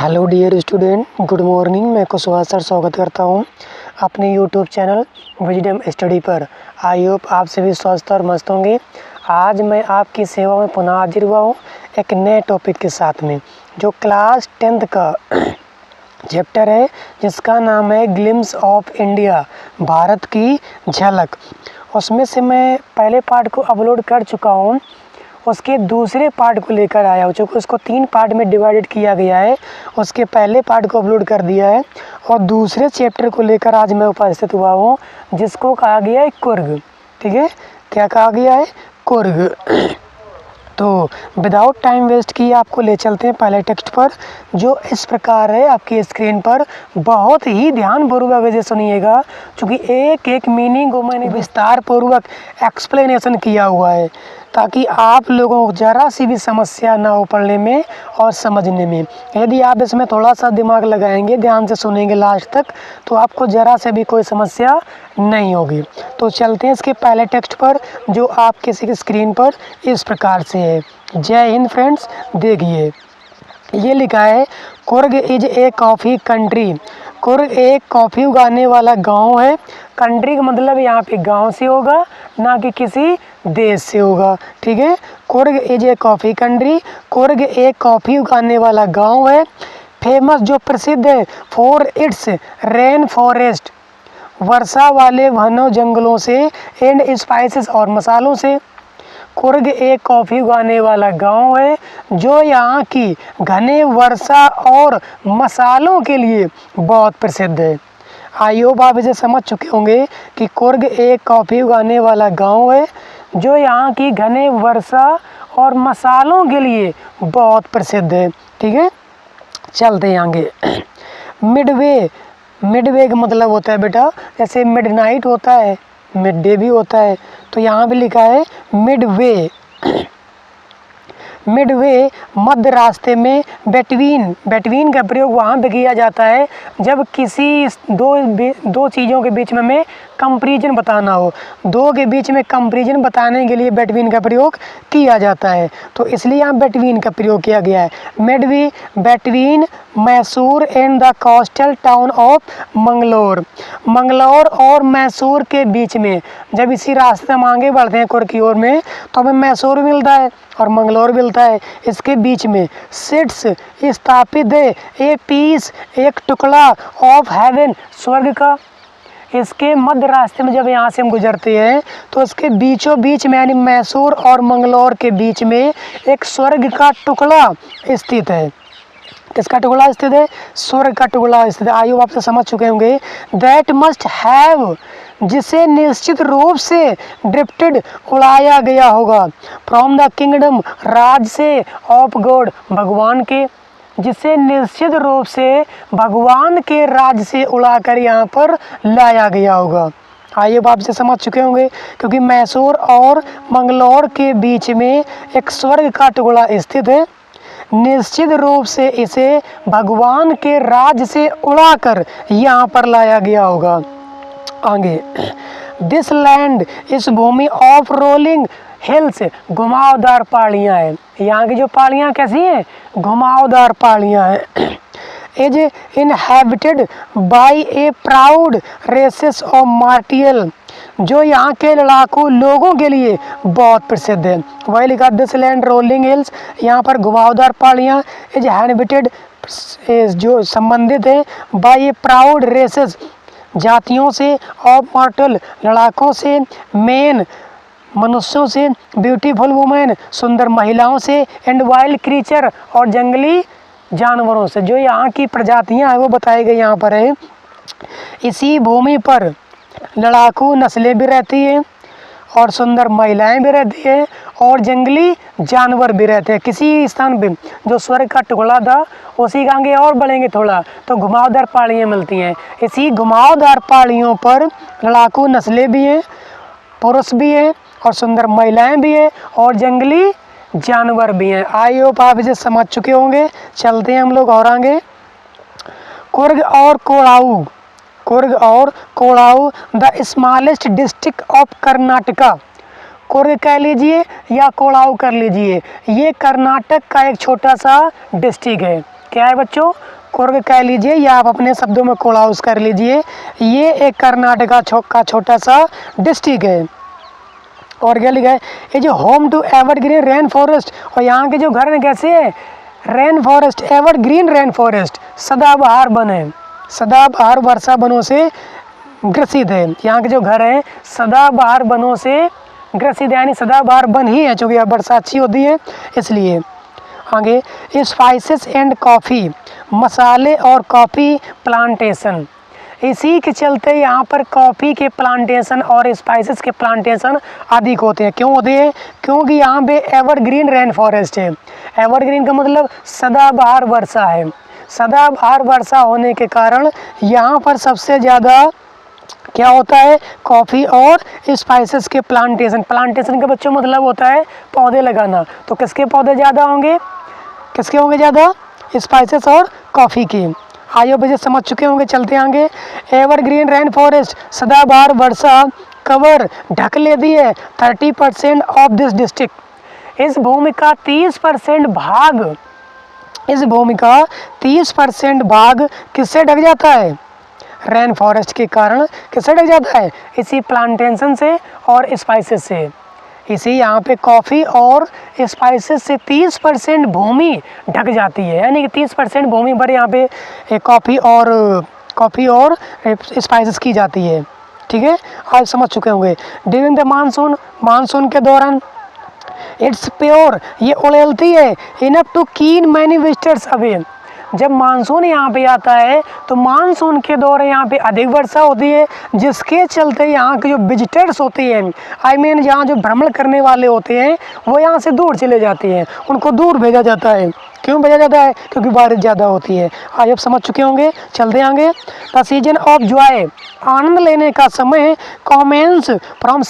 Hello dear student, good morning. मैं Kushwaha sir स्वागत करता हूं अपने यूट्यूब चैनल विजडम स्टडी पर। आई होप आप सभी स्वस्थ और मस्त होंगे। आज मैं आपकी सेवा में पुनः हाजिर हुआ हूं एक नए टॉपिक के साथ में, जो क्लास 10th का चैप्टर है, जिसका नाम है ग्लिम्स ऑफ इंडिया, भारत की झलक। उसमें से मैं पहले पार्ट को अपलोड कर चुका हूँ, उसके दूसरे पार्ट को लेकर आया हूँ। चूँकि उसको 3 पार्ट में डिवाइडेड किया गया है, उसके पहले पार्ट को अपलोड कर दिया है और दूसरे चैप्टर को लेकर आज मैं उपस्थित हुआ हूँ, जिसको कहा गया है कुर्ग। ठीक है, क्या कहा गया है? कुर्ग। तो विदाउट टाइम वेस्ट किए आपको ले चलते हैं पहले टेक्स्ट पर, जो इस प्रकार है आपकी स्क्रीन पर। बहुत ही ध्यानपूर्वक वजह सुनिएगा, क्योंकि एक एक मीनिंग को मैंने विस्तार पूर्वक एक्सप्लेनेशन किया हुआ है, ताकि आप लोगों को ज़रा सी भी समस्या ना हो पढ़ने में और समझने में। यदि आप इसमें थोड़ा सा दिमाग लगाएंगे, ध्यान से सुनेंगे लास्ट तक, तो आपको ज़रा से भी कोई समस्या नहीं होगी। तो चलते हैं इसके पहले टेक्स्ट पर, जो आपके स्क्रीन पर इस प्रकार से है। जय हिंद फ्रेंड्स। देखिए, ये लिखा है, Coorg is a coffee country. Coorg एक कॉफ़ी उगाने वाला गांव है। कंट्री का मतलब यहाँ पे गांव से होगा, ना कि किसी देश से होगा। ठीक है, Coorg is a coffee country. Coorg एक कॉफ़ी उगाने वाला गांव है। फेमस, जो प्रसिद्ध है, फॉर इट्स रेन फॉरेस्ट, वर्षा वाले घनों जंगलों से, एंड स्पाइसेस, और मसालों से। कुर्ग एक कॉफ़ी उगाने वाला गांव है, जो यहाँ की घने वर्षा और मसालों के लिए बहुत प्रसिद्ध है। आई होप आप इसे समझ चुके होंगे कि कुर्ग एक कॉफ़ी उगाने वाला गांव है, जो यहाँ की घने वर्षा और मसालों के लिए बहुत प्रसिद्ध है। ठीक है, चलते हैं आगे। मिडवे, मिडवे का मतलब होता है बेटा, जैसे मिडनाइट होता है, मिड डे भी होता है, तो यहाँ भी लिखा है मिडवे। मिडवे, मध्य रास्ते में। बिटवीन, बिटवीन का प्रयोग वहाँ पे किया जाता है जब किसी दो चीज़ों के बीच में हमें कंपैरिजन बताना हो। दो के बीच में कंपैरिजन बताने के लिए बिटवीन का प्रयोग किया जाता है, तो इसलिए यहाँ बिटवीन का प्रयोग किया गया है। Midway between Mysore and the coastal town of Mangalore. Mangalore और मैसूर के बीच में, जब इसी रास्ते हम आगे बढ़ते हैं कुर्ग की ओर में, तो हमें मैसूर मिलता है और मंगलोर मिलता है। इसके बीच में सिट्स, स्थापित है, ए पीस, एक टुकड़ा, ऑफ हेवन, स्वर्ग का। इसके मध्य रास्ते में जब यहाँ से हम गुजरते हैं, तो इसके बीचों बीच में, यानी मैसूर और मंगलोर के बीच में, एक स्वर्ग का टुकड़ा स्थित है। किसका टुकड़ा स्थित है? स्वर्ग का टुकड़ा स्थित है। आयु आपसे समझ चुके होंगे। दैट मस्ट हैव, जिसे निश्चित रूप से ड्रिफ्टेड, उड़ाया गया होगा, फ्रॉम द किंगडम, राज से, ऑफ गॉड, भगवान के, जिसे निश्चित रूप से भगवान के राज से उड़ाकर यहाँ पर लाया गया होगा। आइए आप से समझ चुके होंगे, क्योंकि मैसूर और मंगलोर के बीच में एक स्वर्ग का टुकड़ा स्थित है। निश्चित रूप से इसे भगवान के राज से उड़ाकर यहाँ पर लाया गया होगा। आगे, दिस लैंड, इस भूमि, ऑफ रोलिंग हिल्स, घुमावदार पहाड़ियाँ हैं। यहाँ की जो पहाड़ियाँ कैसी हैं? घुमावदार पहाड़ियाँ हैं। Is inhabited by a proud races of martial, जो यहाँ के लड़ाकू लोगों के लिए बहुत प्रसिद्ध है। वही लिखा, दिस लैंड रोलिंग हिल्स, यहाँ पर घुमावदार पहाड़ियाँ, इज इनहेबिटेड, जो संबंधित है, बाय ए प्राउड रेसेस, जातियों से, ऑफ मार्टल, लड़ाकों से, मेन, मनुष्यों से, ब्यूटीफुल वुमेन, सुंदर महिलाओं से, एंड वाइल्ड क्रीचर, और जंगली जानवरों से। जो यहाँ की प्रजातियाँ हैं वो बताई गई यहाँ पर है। इसी भूमि पर लड़ाकू नस्लें भी रहती हैं, और सुंदर महिलाएं भी रहती हैं, और जंगली जानवर भी रहते हैं। किसी स्थान पे जो स्वर्ग का टुकड़ा था, उसी का आगे और बढ़ेंगे थोड़ा तो घुमावदार पहाड़ियाँ मिलती हैं। इसी घुमावदार पहाड़ियों पर लड़ाकू नस्लें भी हैं, पुरुष भी हैं, और सुंदर महिलाएं भी हैं, और जंगली जानवर भी हैं। आई होप आप इसे समझ चुके होंगे। चलते हैं हम लोग और आगे। कुर्ग और कोड़ाऊ, कुर्ग और Kodava, the smallest district of Karnataka. Coorg कह लीजिए या कोड़ाऊ कर लीजिए, ये कर्नाटक का एक छोटा सा डिस्ट्रिक्ट है। क्या है बच्चों, कुर्ग कह लीजिए या आप अपने शब्दों में कोलाउस कर लीजिए। ये एक कर्नाटका का छोटा सा डिस्ट्रिक्ट है। और क्या लिखा है, ये जो home to evergreen rain forest, और यहाँ के जो घर हैं कैसे है, rain forest, evergreen rain forest, सदाबहार वन है, सदाबहार वर्षा वनों से ग्रसित है। यहाँ के जो घर हैं सदाबहार वनों से ग्रसित, यानी सदाबहार वन ही है, चूँकि अब वर्षा अच्छी होती है इसलिए। आगे, स्पाइसेस एंड कॉफ़ी, मसाले और कॉफ़ी प्लांटेशन, इसी के चलते यहाँ पर कॉफ़ी के प्लांटेशन और स्पाइसेस के प्लांटेशन अधिक होते हैं। क्यों होते हैं, क्योंकि यहाँ पे एवरग्रीन रेन फॉरेस्ट है। एवरग्रीन का मतलब सदाबहार वर्षा है। सदाबहार वर्षा होने के कारण यहाँ पर सबसे ज़्यादा क्या होता है, कॉफ़ी और स्पाइसेस के प्लांटेशन। प्लांटेशन का बच्चों मतलब होता है पौधे लगाना। तो किसके पौधे ज़्यादा होंगे, किसके होंगे ज़्यादा, स्पाइसेस और कॉफ़ी की। आइए बच्चे समझ चुके होंगे, चलते आगे। एवरग्रीन रेन फॉरेस्ट, सदाबहार वर्षा कवर ढक लेती है 30% ऑफ दिस डिस्ट्रिक्ट। इस भूमि का 30% भाग, इस भूमि का 30% भाग किससे ढक जाता है, रेन फॉरेस्ट के कारण किससे ढक जाता है, इसी प्लांटेशन से और स्पाइसेस से। इसी यहाँ पे कॉफ़ी और स्पाइसेस से 30% भूमि ढक जाती है, यानी कि 30% भूमि पर यहाँ पे कॉफ़ी और स्पाइसेस की जाती है। ठीक है, आज समझ चुके होंगे। ड्यूरिंग द मानसून, मानसून के दौरान इट्स प्योर, ये उड़ेलती है, इनफ टू कीन मैनी विजिटर्स अवे। जब मानसून यहाँ पे आता है तो मानसून के दौरान यहाँ पे अधिक वर्षा होती है, जिसके चलते यहाँ के जो विजिटर्स होते हैं, आई मीन यहाँ जो भ्रमण करने वाले होते हैं, वो यहाँ से दूर चले जाते हैं, उनको दूर भेजा जाता है। क्यों भेजा जाता है, क्योंकि बारिश ज़्यादा होती है। आज आप समझ चुके होंगे, चलते आगे। द सीजन ऑफ जॉय, आनंद लेने का समय, कॉमेंस फ्रॉम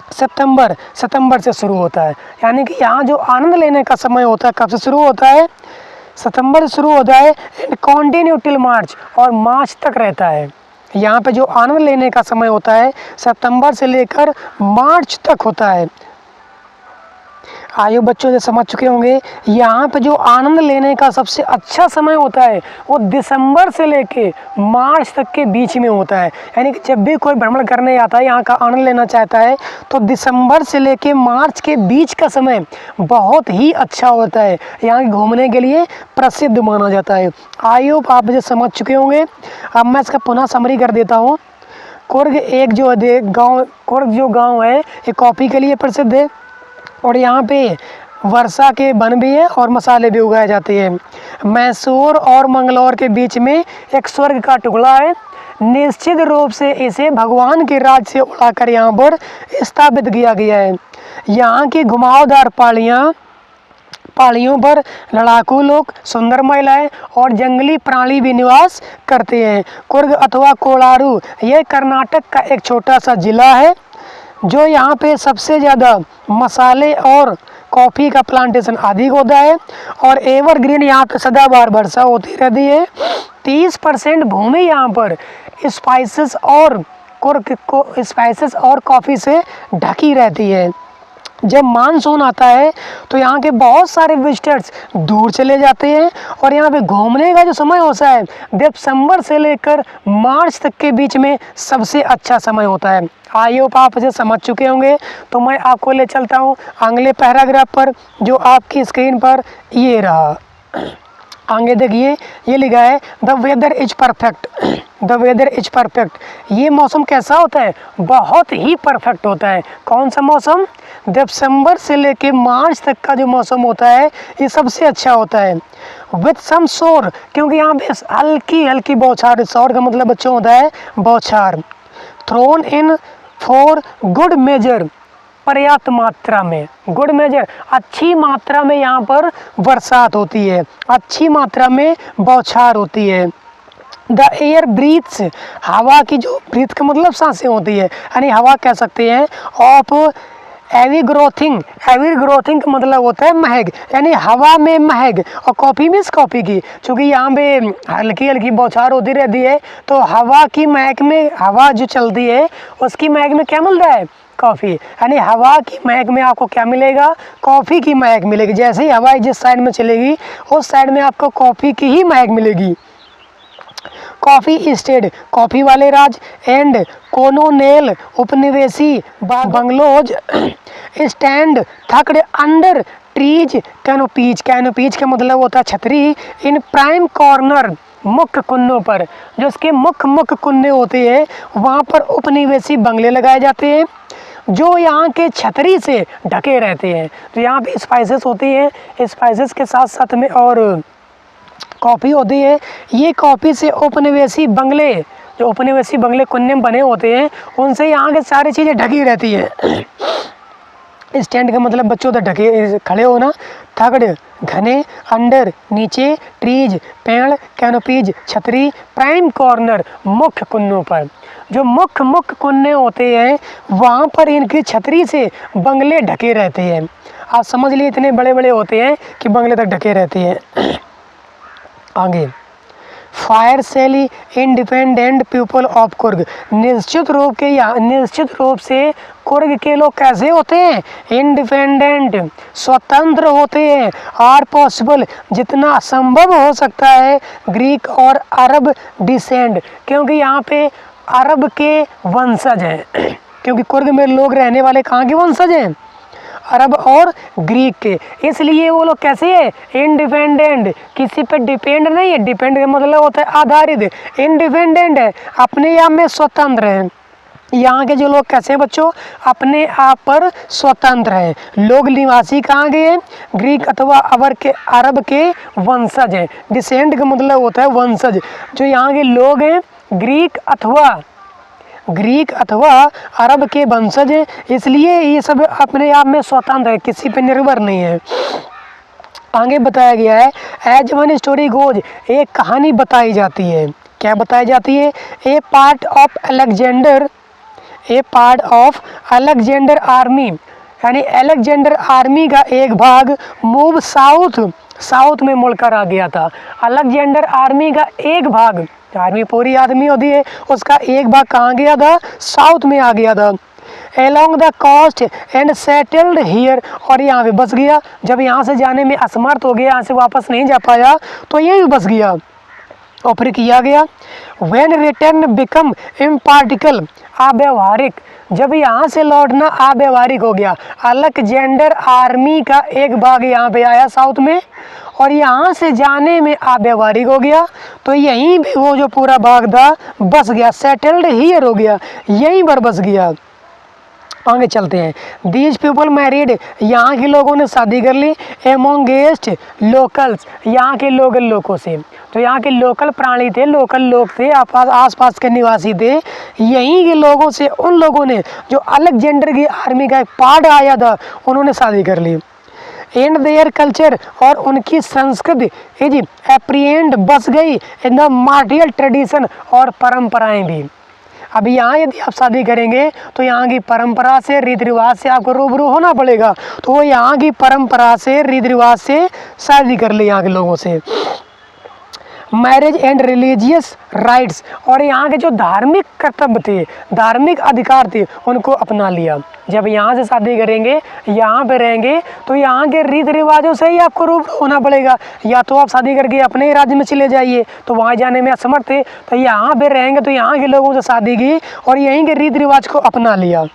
सितंबर से शुरू होता है। यानी कि यहाँ जो आनंद लेने का समय होता है कब से शुरू होता है, सितंबर से शुरू होता है, एंड कंटिन्यू टिल मार्च, और मार्च तक रहता है। यहाँ पे जो आनंद लेने का समय होता है सितंबर से लेकर मार्च तक होता है। आयु बच्चों से समझ चुके होंगे, यहाँ पे जो आनंद लेने का सबसे अच्छा समय होता है वो दिसंबर से लेके मार्च तक के बीच में होता है। यानी कि जब भी कोई भ्रमण करने आता है, यहाँ का आनंद लेना चाहता है, तो दिसंबर से लेके मार्च के बीच का समय बहुत ही अच्छा होता है, यहाँ घूमने के लिए प्रसिद्ध माना जाता है। आयु आप मुझे समझ चुके होंगे। अब मैं इसका पुनः समरी कर देता हूँ। कुर्ग एक जो गाँव, कुर्ग जो गाँव है ये कॉफ़ी के लिए प्रसिद्ध है, और यहाँ पे वर्षा के वन भी है और मसाले भी उगाए जाते हैं। मैसूर और मंगलौर के बीच में एक स्वर्ग का टुकड़ा है। निश्चित रूप से इसे भगवान के राज से उड़ाकर यहाँ पर स्थापित किया गया है। यहाँ की घुमावदार पहाड़ियों पर लड़ाकू लोग, सुंदर महिलाएं और जंगली प्राणी भी निवास करते हैं। कुर्ग अथवा कोलारू यह कर्नाटक का एक छोटा सा जिला है, जो यहाँ पे सबसे ज़्यादा मसाले और कॉफ़ी का प्लांटेशन अधिक होता है, और एवरग्रीन यहाँ पे सदाबहार वर्षा होती रहती है। 30% भूमि यहाँ पर स्पाइसेस और कॉफ़ी से ढकी रहती है। जब मानसून आता है तो यहाँ के बहुत सारे विजिटर्स दूर चले जाते हैं, और यहाँ पे घूमने का जो समय होता है दिसंबर से लेकर मार्च तक के बीच में सबसे अच्छा समय होता है। आई होप आप इसे समझ चुके होंगे। तो मैं आपको ले चलता हूँ अगले पैराग्राफ पर, जो आपकी स्क्रीन पर ये रहा। आगे देखिए, ये लिखा है the weather is perfect. The weather is perfect, ये मौसम कैसा होता है, बहुत ही परफेक्ट होता है। कौन सा मौसम, दिसंबर से लेके मार्च तक का जो मौसम होता है ये सबसे अच्छा होता है। विथ सम शोर, क्योंकि यहाँ पे हल्की हल्की बौछार, शोर का मतलब बच्चों होता है बौछार। Thrown in for good measure, पर्याप्त मात्रा में, गुड मेजर अच्छी मात्रा में यहाँ पर बरसात होती है, अच्छी मात्रा में बौछार होती है। द एयर ब्रीथ्स, हवा की जो ब्रीथ का मतलब सांसें होती है, यानी हवा कह सकते हैं। ऑफ एवी ग्रोथिंग का मतलब होता है महक, यानी हवा में महक। और कॉफ़ी मीन्स कॉफ़ी की, चूँकि यहाँ पे हल्की हल्की बौछार होती रहती है, तो हवा की महक में, हवा जो चलती है उसकी महक में क्या मिल रहा है, कॉफ़ी, यानी हवा की महक में आपको क्या मिलेगा, कॉफ़ी की महक मिलेगी। जैसे ही हवा जिस साइड में चलेगी उस साइड में आपको कॉफ़ी की ही महक मिलेगी। कॉफ़ी स्टेट, कॉफ़ी वाले राज, एंड कोलोनियल उपनिवेशी bungalows stand tucked under trees canopies, canopies का मतलब होता है छतरी, इन प्राइम कॉर्नर, मुख्य कुन्नों पर, जो उसके मुख्य कुन्ने होते हैं वहाँ पर उपनिवेशी बंगले लगाए जाते हैं जो यहाँ के छतरी से ढके रहते हैं। तो यहाँ पे स्पाइसेस होती हैं, स्पाइसेस के साथ साथ में और कॉफ़ी होती है। ये कॉफ़ी से उपनिवेशी बंगले, जो उपनिवेशी बंगले कुन्ने में बने होते हैं उनसे यहाँ के सारी चीज़ें ढकी रहती हैं। स्टैंड का मतलब बच्चों तक ढके खड़े होना, थकड़ घने, अंडर नीचे, ट्रीज पेड़, कैनोपीज छतरी, प्राइम कॉर्नर मुख्य कुन्नों पर, जो मुख्य कुन्ने होते हैं वहाँ पर इनकी छतरी से बंगले ढके रहते हैं। आप समझ लिए इतने बड़े बड़े होते हैं कि बंगले तक ढके रहते हैं। आगे, फायर सेली इंडिपेंडेंट पीपल ऑफ कुर्ग, निश्चित रूप से कुर्ग के लोग कैसे होते हैं, इंडिपेंडेंट, स्वतंत्र होते हैं, आर पॉसिबल, जितना संभव हो सकता है, ग्रीक और अरब डिसेंड, क्योंकि यहाँ पे अरब के वंशज हैं, क्योंकि कुर्ग में लोग रहने वाले कहाँ के वंशज हैं, अरब और ग्रीक के, इसलिए वो लोग कैसे है, इंडिपेंडेंट, किसी पे डिपेंड नहीं है, डिपेंड का मतलब होता है आधारित, इंडिपेंडेंट है, अपने आप में स्वतंत्र है। यहाँ के जो लोग कैसे हैं बच्चों, अपने आप पर स्वतंत्र हैं। लोग निवासी कहाँ के हैं, ग्रीक अथवा अरब के वंशज हैं। डिसेंड का मतलब होता है वंशज, जो यहाँ के लोग हैं ग्रीक अथवा अरब के वंशज हैं, इसलिए ये सब अपने आप में स्वतंत्र है, किसी पे निर्भर नहीं है। आगे बताया गया है, एज वन स्टोरी गोज, एक कहानी बताई जाती है, क्या बताई जाती है, ए पार्ट ऑफ अलेक्जेंडर आर्मी, यानी अलेक्जेंडर आर्मी का एक भाग मूव साउथ में मुड़कर आ गया था। अलेक्जेंडर आर्मी का एक भाग, आर्मी पूरी आदमी होती है, उसका एक भाग कहाँ गया था, साउथ में आ गया था। Along the coast and settled here, और यहाँ पे बस गया। जब यहाँ से जाने में असमर्थ हो गया, यहाँ से वापस नहीं जा पाया तो यहीं बस गया और फिर किया गया। व्हेन रिटर्न बिकम इम्प्रैक्टिकल, अव्यवहारिक, जब यहाँ से लौटना अव्यवहारिक हो गया, अलेक्जेंडर आर्मी का एक भाग यहाँ पे आया साउथ में और यहाँ से जाने में अव्यवहारिक हो गया, तो यहीं भी वो जो पूरा भाग था बस गया, सेटल्ड हियर हो गया, यहीं पर बस गया। आगे चलते हैं। दीज पीपल मैरिड, यहाँ के लोगों ने शादी कर ली, एमोंगेस्ट लोकल्स, यहाँ के लोगों से, तो यहाँ के लोकल प्राणी थे, लोकल लोग थे, आसपास के निवासी थे, यहीं के लोगों से, उन लोगों ने जो अलेक्जेंडर की आर्मी का एक पार्ट आया था उन्होंने शादी कर ली। एंड देयर कल्चर, और उनकी संस्कृति इज एप्रिएंड, बस गई इन द मार्टियल ट्रेडिशन, और परंपराएं भी। अभी यहाँ यदि आप शादी करेंगे तो यहाँ की परंपरा से, रीति रिवाज से आपको रूबरू होना पड़ेगा, तो वो यहाँ की परंपरा से, रीति रिवाज से शादी कर ले यहाँ के लोगों से। मैरिज एंड रिलीजियस राइट्स, और यहाँ के जो धार्मिक कर्तव्य थे, धार्मिक अधिकार थे, उनको अपना लिया। जब यहाँ से शादी करेंगे, यहाँ पे रहेंगे, तो यहाँ के रीति रिवाजों से ही आपको रूबरू होना पड़ेगा। या तो आप शादी करके अपने ही राज्य में चले जाइए, तो वहाँ जाने में असमर्थ थे, तो यहाँ पे रहेंगे तो यहाँ के लोगों से शादी की और यहीं के रीति रिवाज को अपना लिया।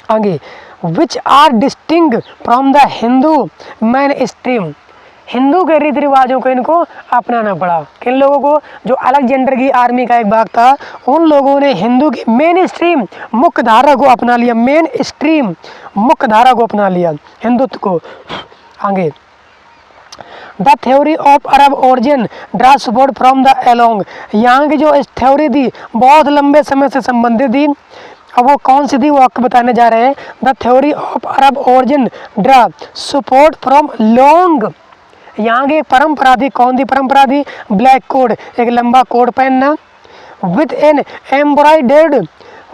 आगे, which are distinct from the Hindu mainstream, Hindu के रीति रिवाजों को इनको अपनाना पड़ा। किन लोगों को, जो अलेक्जेंडर की आर्मी का एक भाग था, उन लोगों ने हिंदू की मेन स्ट्रीम, मुख्य धारा को अपना लिया, मेन स्ट्रीम मुख्य धारा को अपना लिया, हिंदुत्व को। आगे, the theory of Arab origin draw support from the along, यहाँ की जो थ्योरी थी बहुत लंबे समय से संबंधित थी। अब वो कौन सी थी वो आपको बताने जा रहे हैं। The theory of Arab origin draw support from long, यहाँ की परंपरा थी, कौन सी परंपरा थी, ब्लैक कोड, एक लंबा कोट पहनना, with an embroidered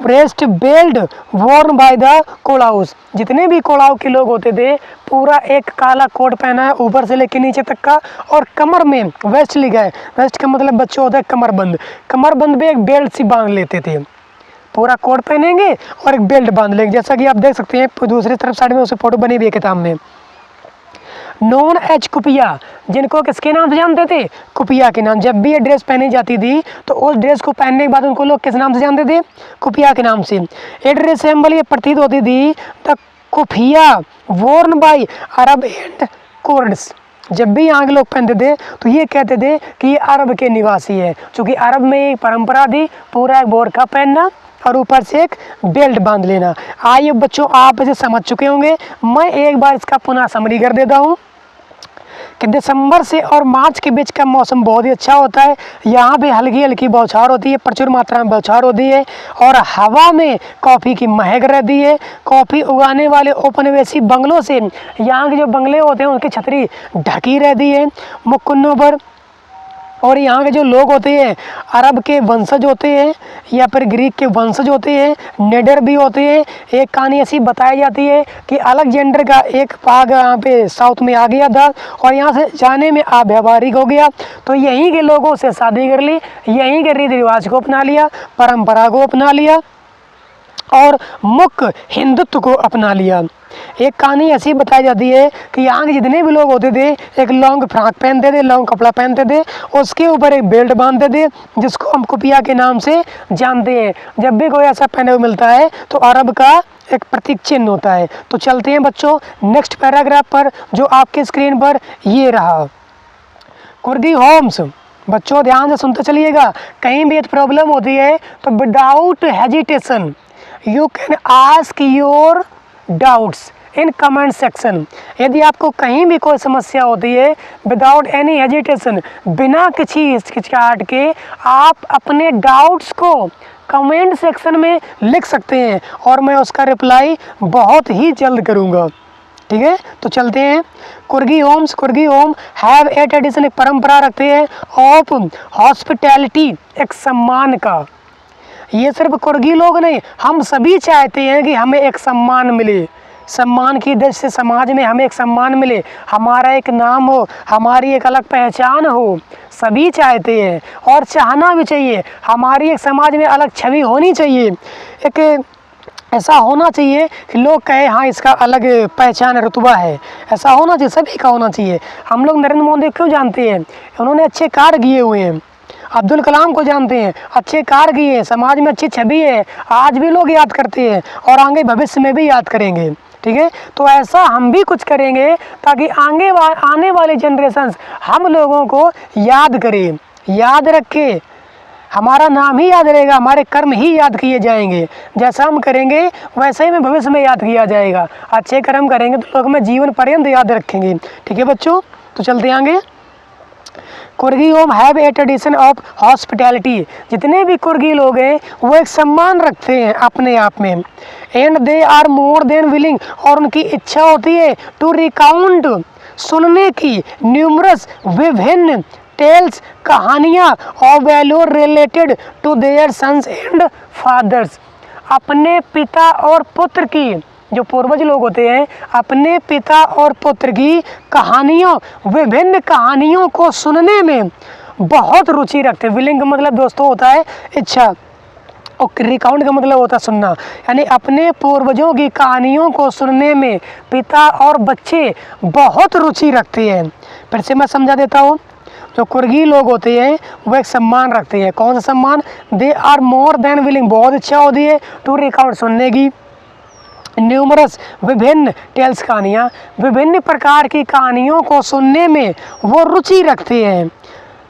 breast belt worn by the Kodavas, जितने भी कोलाऊ के लोग होते थे पूरा एक काला कोट पहना है ऊपर से लेकर नीचे तक का, और कमर में वेस्ट लिखा है, वेस्ट का मतलब बच्चों होता है कमरबंद, कमरबंद पे एक बेल्ट सी बांध लेते थे पूरा कोट पहनेंगे और एक बेल्ट बांध लेंगे, जैसा कि आप देख सकते हैं दूसरी तरफ साइड में उसे फोटो बनी हुई है किताब में। नॉन एज कुपिया, जिनको किसके नाम से जानते थे? कुपिया के नाम। जब भी ये ड्रेस पहनी जाती थी तो उस ड्रेस को पहनने के बाद उनको लोग किस नाम से जानते थे? कुपिया के नाम से। ये ड्रेस सिंबल ये प्रतीत होती थी the keffiyeh worn by Arab and Kurds. जब भी यहाँ के लोग पहनते थे तो ये कहते थे कि ये अरब के निवासी है, क्योंकि अरब में एक परंपरा थी पूरा एक बोरखा पहनना और ऊपर से एक बेल्ट बांध लेना। आइए बच्चों, आप इसे समझ चुके होंगे, मैं एक बार इसका पुनः समरी कर देता हूँ कि दिसंबर से और मार्च के बीच का मौसम बहुत ही अच्छा होता है। यहाँ पे हल्की हल्की बौछार होती है, प्रचुर मात्रा में बौछार होती है और हवा में कॉफ़ी की महक रहती है। कॉफ़ी उगाने वाले औपनिवेशिक बंगलों से यहाँ के जो बंगले होते हैं उनकी छतरी ढकी रहती है मुकुन्नों पर। और यहाँ के जो लोग होते हैं अरब के वंशज होते हैं या फिर ग्रीक के वंशज होते हैं, नेडर भी होते हैं। एक कहानी ऐसी बताई जाती है कि अलेक्जेंडर का एक पाग यहाँ पे साउथ में आ गया था और यहाँ से जाने में अव्यावहारिक हो गया, तो यहीं के लोगों से शादी कर ली, यहीं के रीति रिवाज को अपना लिया, परंपरा को अपना लिया और मुख्य हिंदुत्व को अपना लिया। एक कहानी ऐसी बताई जाती है कि यहाँ के जितने भी लोग होते थे एक लॉन्ग फ्रॉक पहनते थे, लॉन्ग कपड़ा पहनते थे, उसके ऊपर एक बेल्ट बांधते थे जिसको हम कुपिया के नाम से जानते हैं। जब भी कोई ऐसा पहने हुए मिलता है तो अरब का एक प्रतीक चिन्ह होता है। तो चलते हैं बच्चों नेक्स्ट पैराग्राफ पर, जो आपके स्क्रीन पर ये रहा। कुर्गी होम्स, बच्चों ध्यान से सुनते चलिएगा, कहीं भी प्रॉब्लम होती है तो without hesitation you can ask your doubts in comment section. यदि आपको कहीं भी कोई समस्या होती है विदाउट एनी हेजिटेशन, बिना किसी हिचकिचाहट के आप अपने डाउट्स को कमेंट सेक्शन में लिख सकते हैं और मैं उसका रिप्लाई बहुत ही जल्द करूँगा। ठीक है, तो चलते हैं। कुर्गी होम हैव ए ट्रेडिशन, एक परंपरा रखते हैं ऑफ हॉस्पिटैलिटी, एक सम्मान का। ये सिर्फ कुर्गी लोग नहीं, हम सभी चाहते हैं कि हमें एक सम्मान मिले, सम्मान की दृष्टि से समाज में हमें एक सम्मान मिले, हमारा एक नाम हो, हमारी एक अलग पहचान हो, सभी चाहते हैं और चाहना भी चाहिए। हमारी एक समाज में अलग छवि होनी चाहिए, एक ऐसा होना चाहिए कि लोग कहे हाँ इसका अलग पहचान रुतबा है, ऐसा होना चाहिए, सभी का होना चाहिए। हम लोग नरेंद्र मोदी क्यों जानते हैं? उन्होंने अच्छे कार्य किए हुए हैं। अब्दुल कलाम को जानते हैं, अच्छे कार्य किए हैं, समाज में अच्छी छवि है, आज भी लोग याद करते हैं और आगे भविष्य में भी याद करेंगे। ठीक है, तो ऐसा हम भी कुछ करेंगे ताकि आने वाले जनरेशन्स हम लोगों को याद करें, याद रखें, हमारा नाम ही याद रहेगा, हमारे कर्म ही याद किए जाएंगे। जैसा हम करेंगे वैसे ही में भविष्य में याद किया जाएगा। अच्छे कर्म करेंगे तो लोग हमें जीवन पर्यंत याद रखेंगे। ठीक है बच्चों, तो चलते आगे। Coorgi homes have a tradition of hospitality, जितने भी कुर्गी लोग हैं वो एक सम्मान रखते हैं अपने आप में। And they are more than willing, और उनकी इच्छा होती है टू रिकाउंट, सुनने की, न्यूमरस, विभिन्न टेल्स, कहानियाँ और value related to their sons and fathers, अपने पिता और पुत्र की, जो पूर्वज लोग होते हैं अपने पिता और पुत्र की कहानियों, विभिन्न कहानियों को सुनने में बहुत रुचि रखते हैं। विलिंग का मतलब दोस्तों होता है इच्छा और रिकाउंट का मतलब होता है सुनना, यानी अपने पूर्वजों की कहानियों को सुनने में पिता और बच्चे बहुत रुचि रखते हैं। फिर से मैं समझा देता हूँ, जो कुर्गी लोग होते हैं वो एक सम्मान रखते हैं। कौन सा सम्मान? They are more than willing, बहुत इच्छा होती है टू रिकाउंट, सुनने की, न्यूमरस, विभिन्न टेल्स, कहानियाँ, विभिन्न प्रकार की कहानियों को सुनने में वो रुचि रखते हैं।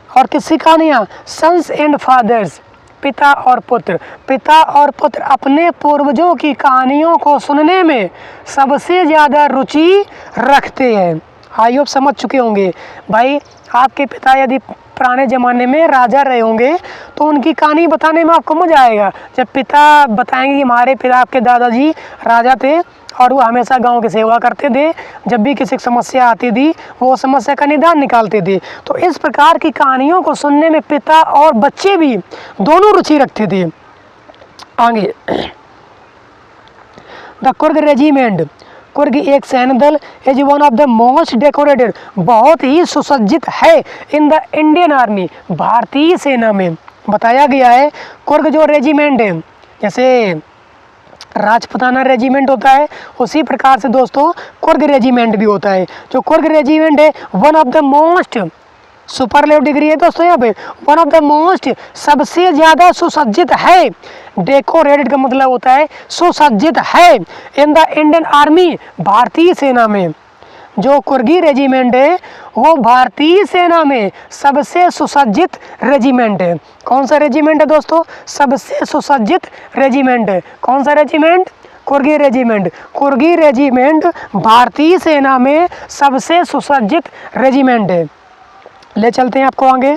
और किसकी कहानियाँ? सन्स एंड फादर्स, पिता और पुत्र, पिता और पुत्र अपने पूर्वजों की कहानियों को सुनने में सबसे ज़्यादा रुचि रखते हैं। आई होप समझ चुके होंगे भाई। आपके पिता यदि पुराने ज़माने में राजा रहे होंगे तो उनकी कहानी बताने में आपको मज़ा आएगा। जब पिता बताएंगे कि हमारे पिता, आपके दादाजी राजा थे और वो हमेशा गांव की सेवा करते थे, जब भी किसी समस्या आती थी वो समस्या का निदान निकालते थे। तो इस प्रकार की कहानियों को सुनने में पिता और बच्चे भी दोनों रुचि रखते थे। आगे, द कुर्ग रेजिमेंट, कुर्ग एक सैन्य दल, is one of the most decorated, बहुत ही सुसज्जित है इन द इंडियन आर्मी, भारतीय सेना में। बताया गया है कुर्ग जो रेजिमेंट है, जैसे राजपुताना रेजिमेंट होता है, उसी प्रकार से दोस्तों कुर्ग रेजिमेंट भी होता है। जो कुर्ग रेजिमेंट है वन ऑफ द मोस्ट सुपरलेव डिग्री है दोस्तों, यहाँ पे वन ऑफ द मोस्ट सबसे ज़्यादा सुसज्जित है। डेकोरेटेड का मतलब होता है सुसज्जित है। इन द इंडियन आर्मी, भारतीय सेना में जो कुर्गी रेजिमेंट है वो भारतीय सेना में सबसे सुसज्जित रेजिमेंट है। कौन सा रेजिमेंट है दोस्तों? सबसे सुसज्जित रेजिमेंट है। कौन सा रेजिमेंट? कुर्गी रेजिमेंट। कुर्गी रेजिमेंट भारतीय सेना में सबसे सुसज्जित रेजिमेंट है। ले चलते हैं आपको आगे,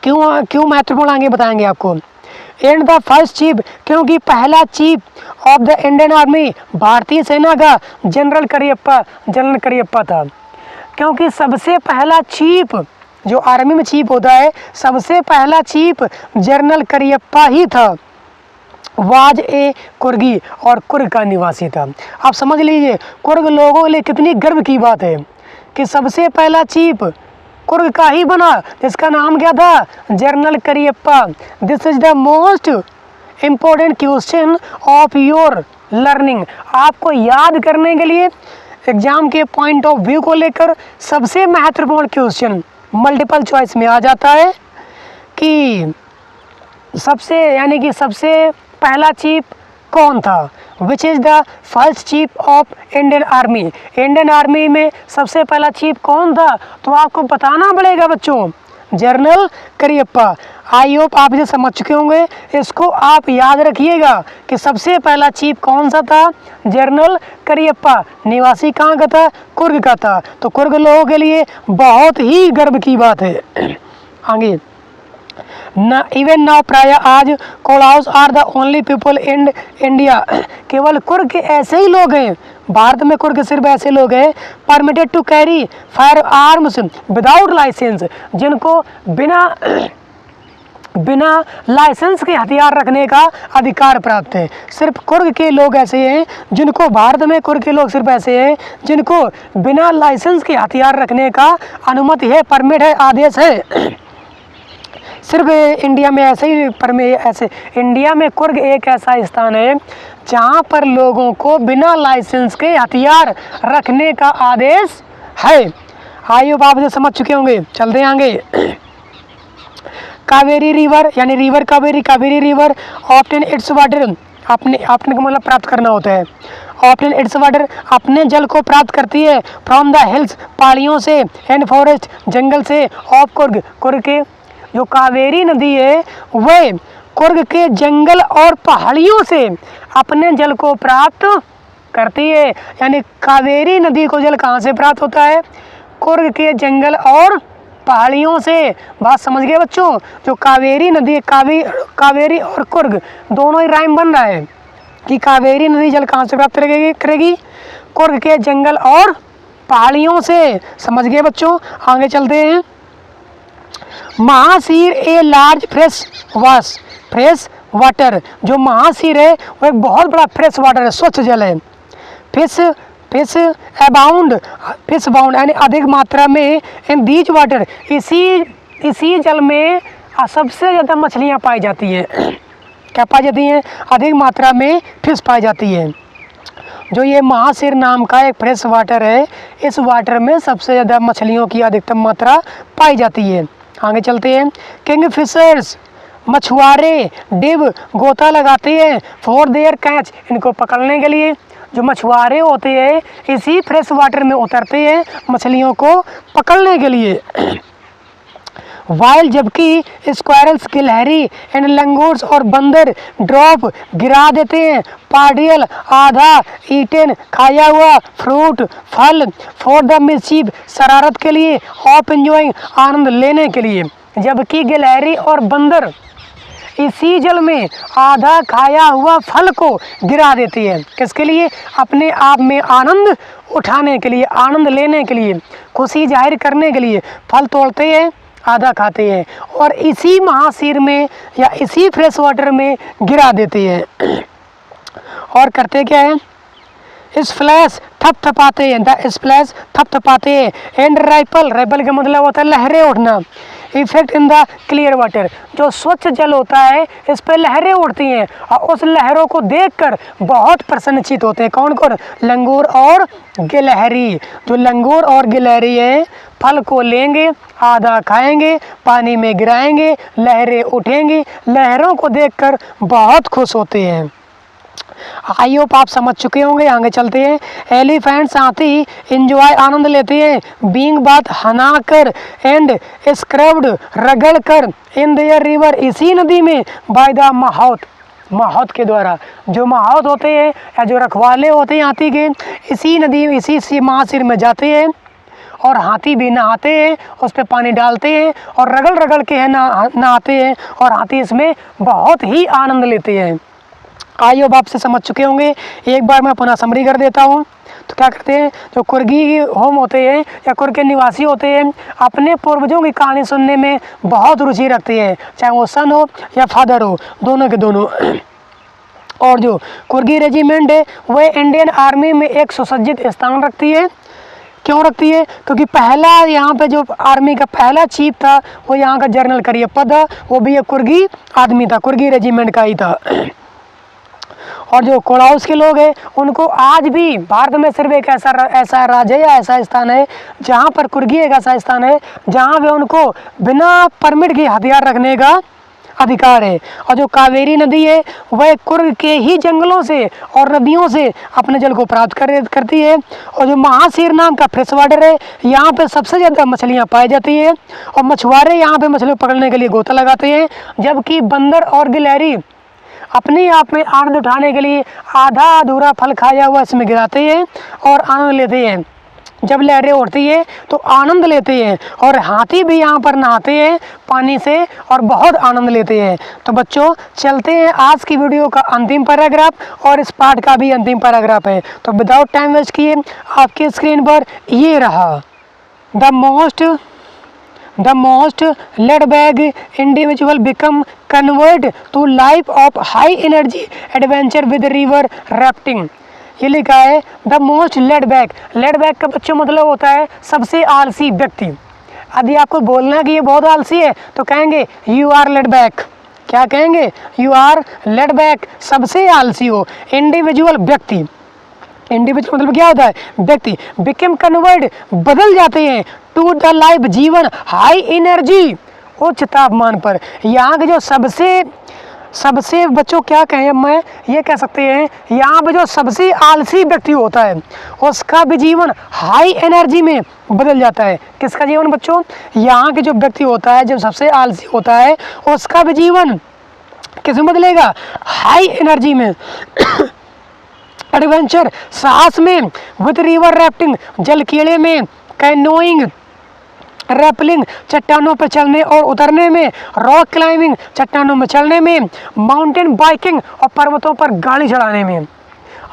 क्यों महत्वपूर्ण आगे बताएंगे आपको। एंड द फर्स्ट चीफ, क्योंकि पहला chief of the Indian army, भारतीय सेना का जनरल करियप्पा था। क्योंकि सबसे पहला चीफ, जो आर्मी में चीफ होता है, सबसे पहला चीफ जनरल करियप्पा ही था। वाज ए कुर्गी, और कुर्ग का निवासी था। आप समझ लीजिए कुर्ग लोगों के लिए कितनी गर्व की बात है कि सबसे पहला चीफ कुर्ग का ही बना, जिसका नाम क्या था? General Cariappa. This is the most important question of your learning. आपको याद करने के लिए एग्जाम के पॉइंट ऑफ व्यू को लेकर सबसे महत्वपूर्ण क्वेश्चन मल्टीपल चॉइस में आ जाता है कि सबसे पहला चीफ कौन था? Which is the first chief of Indian army. Indian army में सबसे पहला चीफ कौन था? तो आपको बताना पड़ेगा बच्चों, जनरल करियप्पा। आई होप आप इसे समझ चुके होंगे। इसको आप याद रखिएगा कि सबसे पहला चीफ कौन सा था? जनरल करियप्पा। निवासी कहाँ का था? कुर्ग का था। तो कुर्ग लोगों के लिए बहुत ही गर्व की बात है। आगे ना इवन नाउ, प्राय आज Kodavas are the only people in India. केवल कुर्ग के ऐसे ही लोग हैं, भारत में कुर्ग सिर्फ ऐसे लोग हैं permitted to carry firearms without licence, जिनको बिना लाइसेंस के हथियार रखने का अधिकार प्राप्त है। सिर्फ कुर्ग के लोग ऐसे हैं जिनको, भारत में कुर्ग के लोग सिर्फ ऐसे हैं जिनको बिना लाइसेंस के हथियार रखने का अनुमति है, परमिट है, आदेश है। सिर्फ इंडिया में इंडिया में कुर्ग एक ऐसा स्थान है जहाँ पर लोगों को बिना लाइसेंस के हथियार रखने का आदेश है। आई होप आप इसे समझ चुके होंगे। चलते हैं आगे। कावेरी रिवर, यानी river Kaveri river obtain it's water, अपने का मतलब प्राप्त करना होता है। ऑब्टेन इट्स वाटर, अपने जल को प्राप्त करती है फ्रॉम द हिल्स, पहाड़ियों से, एंड फॉरेस्ट, जंगल से, ऑफ कुर्ग, कुर्ग के जो कावेरी नदी है वह कुर्ग के जंगल और पहाड़ियों से अपने जल को प्राप्त करती है। यानी कावेरी नदी को जल कहाँ से प्राप्त होता है? कुर्ग के जंगल और पहाड़ियों से। बात समझ गए बच्चों? जो कावेरी नदी, कावेरी और कुर्ग दोनों ही राइम बन रहा है कि कावेरी नदी जल कहाँ से प्राप्त करेगी? कुर्ग के जंगल और पहाड़ियों से। समझ गए बच्चों? आगे चलते हैं। Mahseer a large fresh water, जो महासीर है वो एक बहुत बड़ा फ्रेश वाटर है, स्वच्छ जल है। फिश बाउंड यानी अधिक मात्रा में इन दीज वाटर, इसी जल में सबसे ज़्यादा मछलियाँ पाई जाती हैं। क्या पाई जाती हैं? अधिक मात्रा में फिश पाई जाती है। जो ये महासीर नाम का एक फ्रेश वाटर है, इस वाटर में सबसे ज़्यादा मछलियों की अधिकतम मात्रा पाई जाती है। आगे चलते हैं। किंग फिशर्स, मछुआरे डिव, गोता लगाते हैं फॉर देयर कैच, इनको पकड़ने के लिए। जो मछुआरे होते हैं इसी फ्रेश वाटर में उतरते हैं मछलियों को पकड़ने के लिए। वाइल, जबकि स्क्वायरल्स, गिलहरी एंड लंगूर्स और बंदर ड्रॉप, गिरा देते हैं पार्डियल, आधा ईटेन, खाया हुआ फ्रूट, फल, फॉर द मिसचीफ, शरारत के लिए, ऑफ एंजॉइंग, आनंद लेने के लिए। जबकि गिलहरी और बंदर इसी जल में आधा खाया हुआ फल को गिरा देती है। किसके लिए? अपने आप में आनंद उठाने के लिए, आनंद लेने के लिए, खुशी जाहिर करने के लिए फल तोड़ते हैं, आधा खाते हैं और इसी महासीर में या इसी फ्रेश वाटर में गिरा देते हैं। और करते क्या है? स्प्लैश, थपथपाते हैं, द स्प्लैश, थपथपाते हैं। एंड राइपल का मतलब होता है लहरें उठना। Effect in the clear water, जो स्वच्छ जल होता है इस पे लहरें उड़ती हैं और उस लहरों को देखकर बहुत प्रसन्नचित होते हैं। कौन कौन? लंगूर और गिलहरी। जो लंगूर और गिलहरी है फल को लेंगे, आधा खाएंगे, पानी में गिराएंगे, लहरें उठेंगी, लहरों को देखकर बहुत खुश होते हैं। आई होप आप समझ चुके होंगे। आगे चलते हैं। एलिफेंट्स हाथी इंजॉय आनंद लेते हैं बीइंग बात हनाकर एंड स्क्रब्ड रगड़ कर इन देयर रिवर, इसी नदी में बाय द माहौत, माहौत के द्वारा। जो माहौत होते हैं या जो रखवाले होते हैं हाथी के, इसी नदी इसी महासिर में जाते हैं और हाथी भी नहाते हैं, उस पर पानी डालते हैं और रगड़ रगड़ के है नहाते हैं और हाथी इसमें बहुत ही आनंद लेते हैं। आई होप आप से समझ चुके होंगे। एक बार मैं पुनः समरी कर देता हूँ। तो क्या करते हैं, जो कुर्गी होम होते हैं या कुर्ग के निवासी होते हैं, अपने पूर्वजों की कहानी सुनने में बहुत रुचि रखते हैं, चाहे वो सन हो या फादर हो, दोनों के दोनों। और जो कुर्गी रेजिमेंट है वह इंडियन आर्मी में एक सुसज्जित स्थान रखती है। क्यों रखती है? क्योंकि पहला यहाँ पे जो आर्मी का पहला चीफ था वो यहाँ का जनरल करियप्पा था, वो भी एक कुर्गी आदमी था, कुर्गी रेजिमेंट का ही था। और जो कोड़ाउस के लोग हैं उनको आज भी भारत में सिर्फ एक ऐसा राज्य या ऐसा स्थान है जहाँ पर कुर्गी एक ऐसा स्थान है जहाँ पे उनको बिना परमिट के हथियार रखने का अधिकार है। और जो कावेरी नदी है वह कुर्ग के ही जंगलों से और नदियों से अपने जल को प्राप्त करती है। और जो महासीर नाम का फ्रेश वाटर है, यहाँ पे सबसे ज़्यादा मछलियाँ पाई जाती है और मछुआरे यहाँ पे मछलियाँ पकड़ने के लिए गोता लगाते हैं, जबकि बंदर और गिलहरी अपने आप में आनंद उठाने के लिए आधा अधूरा फल खाया हुआ इसमें गिराते हैं और आनंद लेते हैं। जब लहरें उठती है तो आनंद लेते हैं और हाथी भी यहाँ पर नहाते हैं पानी से और बहुत आनंद लेते हैं। तो बच्चों चलते हैं आज की वीडियो का अंतिम पैराग्राफ और इस पार्ट का भी अंतिम पैराग्राफ है। तो विदाउट टाइम वेस्ट किए आपके स्क्रीन पर ये रहा, The most laid back individual become convert to life of high energy adventure with river rafting। ये लिखा है the most laid back. Laid back का बच्चों मतलब होता है सबसे आलसी व्यक्ति। यदि आपको बोलना है कि ये बहुत आलसी है तो कहेंगे यू आर लेड बैक। क्या कहेंगे? यू आर लेड बैक, सबसे आलसी हो। इंडिविजुअल व्यक्ति, इंडिविजुअल मतलब क्या होता है? व्यक्ति। बिकम कन्वर्ट बदल जाते हैं, टू द लाइफ जीवन, हाई एनर्जी उच्च तापमान पर। यहाँ के जो सबसे बच्चों क्या कहें, मैं ये कह सकते हैं यहाँ पे जो सबसे आलसी व्यक्ति होता है उसका भी जीवन हाई एनर्जी में बदल जाता है। किसका जीवन बच्चों? यहाँ के जो व्यक्ति होता है, जो सबसे आलसी होता है, उसका भी जीवन किस में बदलेगा? हाई एनर्जी में। एडवेंचर साहस में, विद रिवर राफ्टिंग जल कीड़े में, कैनोइंग रैपलिंग चट्टानों पर चलने और उतरने में, रॉक क्लाइंबिंग चट्टानों में चढ़ने में, माउंटेन बाइकिंग और पर्वतों पर गाड़ी चढ़ाने में।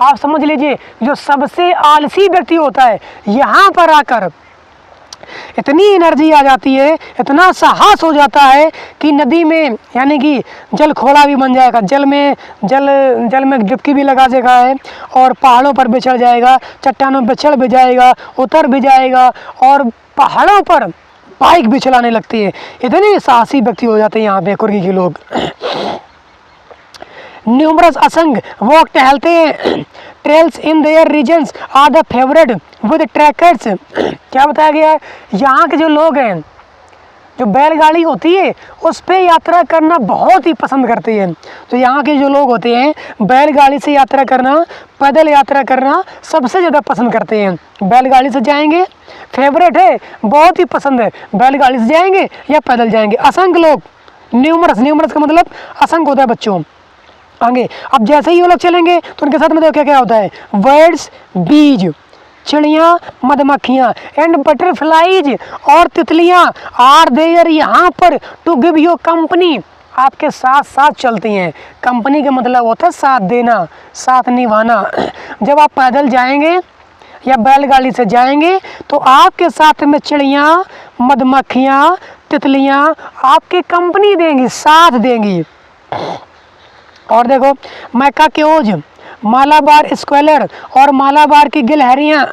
आप समझ लीजिए जो सबसे आलसी व्यक्ति होता है यहाँ पर आकर इतनी एनर्जी आ जाती है, इतना साहस हो जाता है कि नदी में यानी कि जल खोड़ा भी बन जाएगा, जल में डुबकी भी लगा देगा है और पहाड़ों पर भी चढ़ जाएगा, चट्टानों पर चढ़ भी जाएगा, उतर भी जाएगा और पहाड़ों पर बाइक भी चलाने लगती है। इतने साहसी व्यक्ति हो जाते हैं यहाँ पे कुर्गी के लोग। न्यूमरस असंग वॉक टहलते हैं, trails in their regions are the favourite with trekkers. क्या बताया गया है? यहाँ के जो लोग हैं, जो बैलगाड़ी होती है उस पर यात्रा करना बहुत ही पसंद करते हैं। तो यहाँ के जो लोग होते हैं बैलगाड़ी से यात्रा करना, पैदल यात्रा करना सबसे ज़्यादा पसंद करते हैं। बैलगाड़ी से जाएंगे, फेवरेट है, बहुत ही पसंद है, बैलगाड़ी से जाएंगे या पैदल जाएंगे। असंख्य लोग, न्यूमरस का मतलब असंख्य होता है बच्चों। आगे अब जैसे ही वो लोग चलेंगे तो उनके साथ में देखो क्या क्या होता है? वर्ड्स बीज, चिड़ियाँ, मधुमक्खियाँ एंड बटरफ्लाइज और तितलियाँ आर देयर यहाँ पर टू गिव यू कंपनी, आपके साथ साथ चलती हैं। कंपनी का मतलब होता है साथ देना, साथ निभाना। जब आप पैदल जाएंगे या बैलगाड़ी से जाएंगे तो आपके साथ में चिड़ियाँ, मधुमक्खियाँ, तितलियाँ आपकी कंपनी देंगी, साथ देंगी। और देखो मैकाक्योज, मालाबार स्क्वेलर और मालाबार की गिलहरियाँ,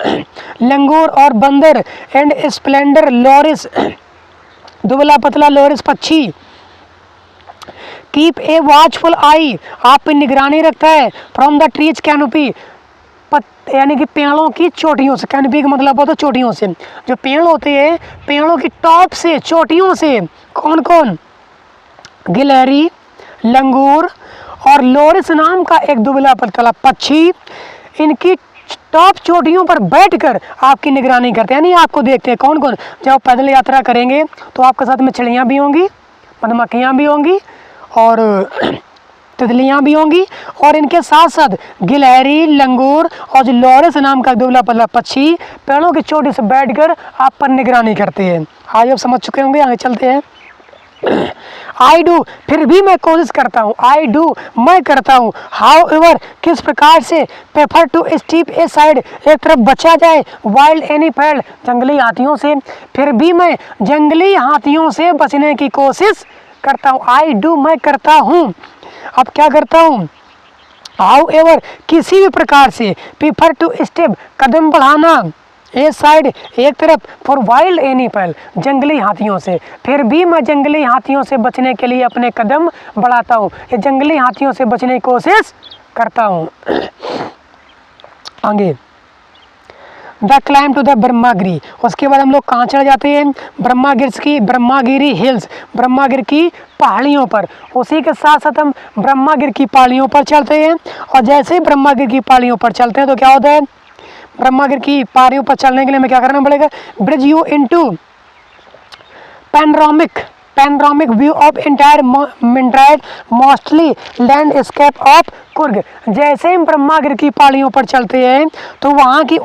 लंगूर और बंदर एंड स्प्लेंडर लॉरिस दुबला पतला लोरिस पक्षी। कीप ए वॉचफुल आई, आप पे निगरानी रखता है। फ्रॉम द ट्रीज कैनोपी, यानी कि पेड़ों की चोटियों से। कैनोपी का मतलब होता है चोटियों से। जो पेड़ होते हैं पेड़ों की टॉप से, चोटियों से। कौन कौन? गिलहरी, लंगूर और लोरिस नाम का एक दुबला पतला पक्षी इनकी टॉप चोटियों पर बैठकर आपकी निगरानी करते हैं, यानी आपको देखते हैं। कौन कौन? जब आप पैदल यात्रा करेंगे तो आपके साथ में चिड़ियाँ भी होंगी, मधुमक्खियाँ भी होंगी और तितलियाँ भी होंगी, और इनके साथ साथ गिलहरी, लंगूर और जो लोरिस नाम का दुबला पतला पक्षी पेड़ों की चोटी से बैठकर आप पर निगरानी करते हैं। आज आप समझ चुके होंगे, आगे चलते हैं। आई डू, फिर भी मैं कोशिश करता हूँ। आई डू, मैं करता हूँ। हाउ एवर, किस प्रकार से। Prefer to steep a side, एक तरफ बचा जाए। वाइल्ड एनिमल, जंगली हाथियों से। फिर भी मैं जंगली हाथियों से बचने की कोशिश करता हूँ। आई डू, मैं करता हूँ। अब क्या करता हूँ? हाउ एवर, किसी भी प्रकार से। प्रेफर टू स्टेप, कदम बढ़ाना। ए साइड, एक तरफ। फॉर वाइल्ड एनिमल, जंगली हाथियों से। फिर भी मैं जंगली हाथियों से बचने के लिए अपने कदम बढ़ाता हूँ, ये जंगली हाथियों से बचने की कोशिश करता हूँ। आगे, the climb to the Brahmagiri, उसके बाद हम लोग कहाँ चढ़ जाते हैं? ब्रह्मागिरी हिल्स, ब्रह्मागिर की पहाड़ियों पर। उसी के साथ साथ हम ब्रह्मागिर की पहाड़ियों पर चलते हैं, और जैसे ही ब्रह्मागिर की पहाड़ियों पर चलते हैं तो क्या होता है? ब्रह्मागिर की पहाड़ियों पर चलने के लिए हमें क्या करना पड़ेगा? Bridge you into panoramic view of entire mostly landscape of Coorg. जैसे हम ब्रह्मागिर की पहाड़ियों पर चलते हैं तो वहाँ की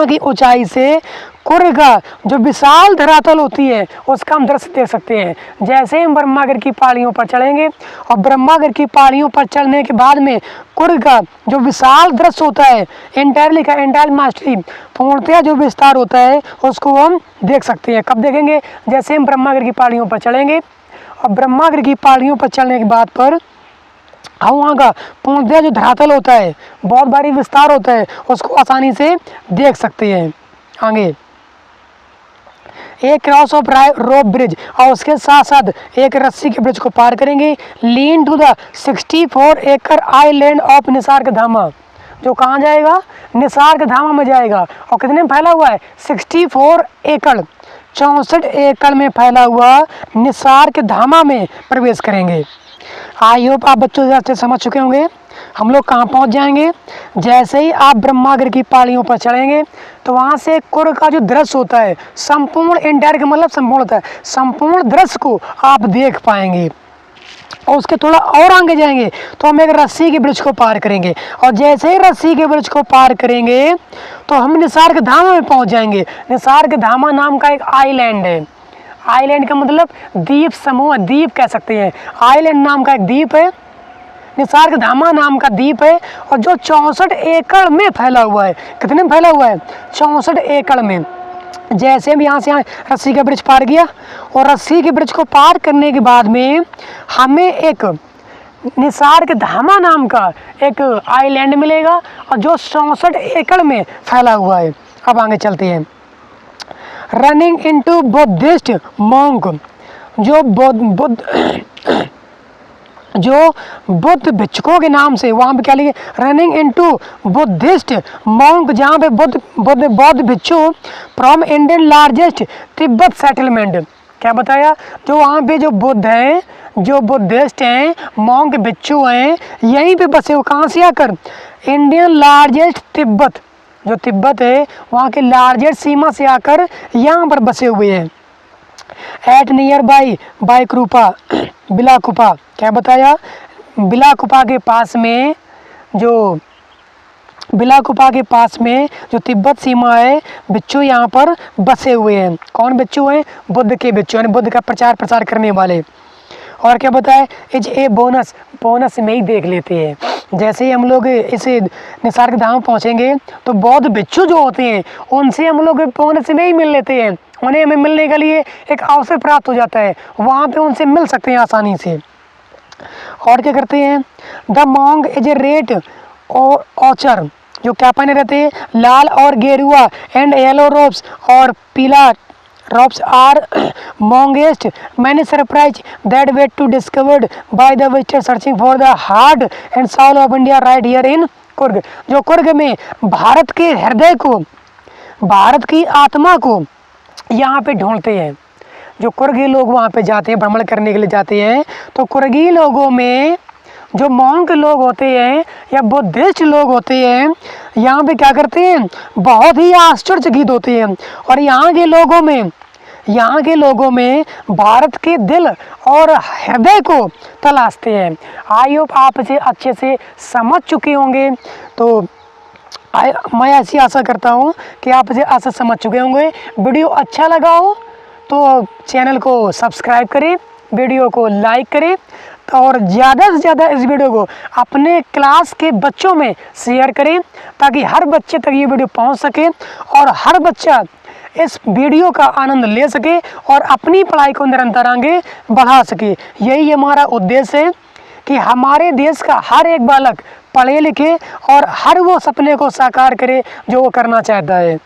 ऊंचाई से कुर्ग का जो विशाल धरातल होती है उसका हम दृश्य देख सकते हैं। जैसे हम ब्रह्मागिर की पहाड़ियों पर चढ़ेंगे और ब्रह्मागिर की पहाड़ियों पर चढ़ने के बाद में कुर्ग का जो विशाल दृश्य होता है, एंटायर मास्टरी, पूर्णतया जो विस्तार होता है उसको हम देख सकते हैं। कब देखेंगे? जैसे हम ब्रह्मागिर की पहाड़ियों पर चढ़ेंगे, और ब्रह्मागिर की पहाड़ियों पर चढ़ने के बाद पर हम वहाँ का पूर्णतया जो धरातल होता है, बहुत भारी विस्तार होता है, उसको आसानी से देख सकते हैं। आगे, एक क्रॉस ऑफ रोप ब्रिज, और उसके साथ साथ एक रस्सी के ब्रिज को पार करेंगे। लीन टू द 64 एकड़ आइलैंड ऑफ निसर्गधामा, जो कहाँ जाएगा? निसर्गधामा में जाएगा। और कितने में फैला हुआ है? 64 एकड़, 64 एकड़ में फैला हुआ निसर्गधामा में प्रवेश करेंगे। आई होप आप बच्चों से अच्छे समझ चुके होंगे। हम लोग कहाँ पहुँच जाएंगे? जैसे ही आप ब्रह्मागिर की पहाड़ियों पर चढ़ेंगे तो वहाँ से कुर्ग का जो दृश्य होता है, संपूर्ण इंटायर का मतलब संपूर्ण होता है, संपूर्ण दृश्य को आप देख पाएंगे। और उसके थोड़ा और आगे जाएंगे तो हम एक रस्सी के ब्रिज को पार करेंगे, और जैसे ही रस्सी के ब्रिज को पार करेंगे तो हम निसर्गधामा में पहुँच जाएंगे। निसर्गधामा नाम का एक आइलैंड है। आइलैंड का मतलब द्वीप समूह, द्वीप कह सकते हैं। आइलैंड नाम का एक द्वीप है, निसर्गधामा नाम का द्वीप है, और जो 64 एकड़ में फैला हुआ है। कितने में फैला हुआ है? 64 एकड़ में। जैसे हम यहाँ से रस्सी का ब्रिज पार किया, और रस्सी के ब्रिज को पार करने के बाद में हमें एक निसर्गधामा नाम का एक आइलैंड मिलेगा, और जो 64 एकड़ में फैला हुआ है। अब आगे चलते हैं। रनिंग इनटू बुद्धिस्ट मॉन्क, जो बुद्ध भिक्षुकों के नाम से वहाँ पे क्या लिखे? रनिंग इनटू बुद्धिस्ट मॉन्क, जहाँ पे बौद्ध भिक्षु from Indian largest Tibet settlement. क्या बताया? जो वहाँ पे जो बुद्ध हैं, जो बुद्धिस्ट हैं, मॉन्क भिक्षु हैं, यहीं पे बसे हुए। कहाँ से आकर? इंडियन लार्जेस्ट तिब्बत, जो तिब्बत है वहाँ के लार्जेस्ट सीमा से आकर यहाँ पर बसे हुए हैं। एट नियर बाई बाईकृपा बिलाकुपा। क्या बताया? बिलाकुपा के पास में जो तिब्बत सीमा है, भिक्षु यहाँ पर बसे हुए हैं। कौन भिक्षु हैं? बुद्ध के भिक्षु, यानी बुद्ध का प्रचार प्रसार करने वाले। और क्या बताया? इज ए बोनस में ही देख लेते हैं। जैसे ही हम लोग इस निसर्गधाम पहुँचेंगे तो बौद्ध भिक्षु जो होते हैं उनसे हम लोग बोनस में ही मिल लेते हैं। उन्हें हमें मिलने के लिए एक अवसर प्राप्त हो जाता है, वहाँ पे उनसे मिल सकते हैं आसानी से। और क्या करते हैं? The monk is a red ochre, जो क्या पहने रहते हैं? लाल और गेरुआ एंड येलो रोब्स, और पीला Robs are amongst many surprise that wait to discovered by the visitor searching for the heart and soul of India right here in Coorg. जो कुर्ग में भारत के हृदय को, भारत की आत्मा को यहाँ पे ढूंढते हैं। जो कुर्गी लोग वहाँ पे जाते हैं, भ्रमण करने के लिए जाते हैं, तो कुर्गी लोगों में जो मॉन्क लोग होते हैं या बुद्धिस्ट लोग होते हैं, यहाँ पे क्या करते हैं, बहुत ही आश्चर्यचकित होते हैं। और यहाँ के लोगों में भारत के दिल और हृदय को तलाशते हैं। आई होप आप इसे अच्छे से समझ चुके होंगे। तो मैं ऐसी आशा करता हूँ कि आप इसे आशा समझ चुके होंगे। वीडियो अच्छा लगा हो तो चैनल को सब्सक्राइब करें, वीडियो को लाइक करें और ज़्यादा से ज़्यादा इस वीडियो को अपने क्लास के बच्चों में शेयर करें ताकि हर बच्चे तक ये वीडियो पहुंच सके और हर बच्चा इस वीडियो का आनंद ले सके और अपनी पढ़ाई को निरंतर आगे बढ़ा सके। यही हमारा उद्देश्य है कि हमारे देश का हर एक बालक पढ़े लिखे और हर वो सपने को साकार करे जो वो करना चाहता है।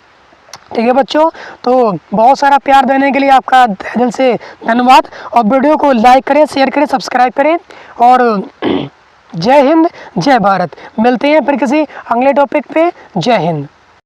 ठीक है बच्चों, तो बहुत सारा प्यार देने के लिए आपका दिल से धन्यवाद। और वीडियो को लाइक करें, शेयर करें, सब्सक्राइब करें और जय हिंद, जय भारत। मिलते हैं फिर किसी अगले टॉपिक पे। जय हिंद।